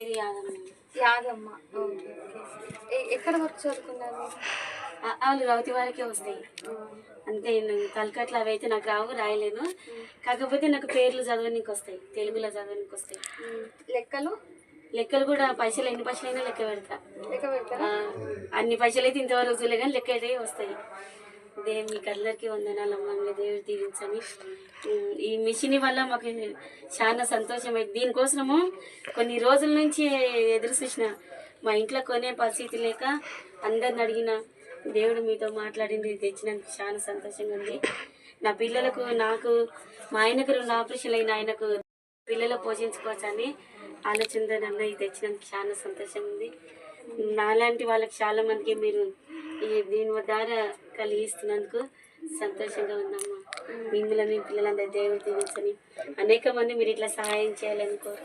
ఇది Yadamma. Yadamma. Okay okay. ఎక్కడ వరకు చదువుకున్నారు? వాళ్ళు రౌతి వారికే వస్తాయి అంతే. కలకట్ల అవి అయితే నాకు రావు, రాయలేను. కాకపోతే నాకు పేర్లు చదవడానికి వస్తాయి, తెలుగులో చదవడానికి వస్తాయి. లెక్కలు? లెక్కలు కూడా పైసలు ఎన్ని పైసలైనా లెక్క పెడతా. లెక్క పెడతారా? అన్ని పైసలు అయితే ఇంతవరకు చూడలే కానీ లెక్క అయితే వస్తాయి. దేవుడు మీకు అందరికీ వందనాలు మమ్మల్ని దేవుడు దీవించని. ఈ మిషన్ వల్ల మాకు చాలా సంతోషం అయింది. దీనికోసము కొన్ని రోజుల నుంచి ఎదురు చూసిన. మా ఇంట్లో కొనే పరిస్థితి లేక అందరిని అడిగిన. దేవుడు మీతో మాట్లాడింది తెచ్చినందుకు చాలా సంతోషంగా ఉంది. నా పిల్లలకు, నాకు, మా ఆయనకు 2 ఆపరేషన్లు అయిన ఆయనకు పిల్లలు పోషించుకోవచ్చని ఆలోచనతో నన్ను ఇది తెచ్చినందుకు చాలా సంతోషంగా ఉంది. నాలాంటి వాళ్ళకి చాలా మందికి మీరు దీని ద్వారా కలిగిస్తున్నందుకు సంతోషంగా ఉన్నాము. మిమ్మల్ని మీ పిల్లలందరూ దేవుడు దీవించని అనేక మంది మీరు ఇట్లా సహాయం చేయాలని కోరు.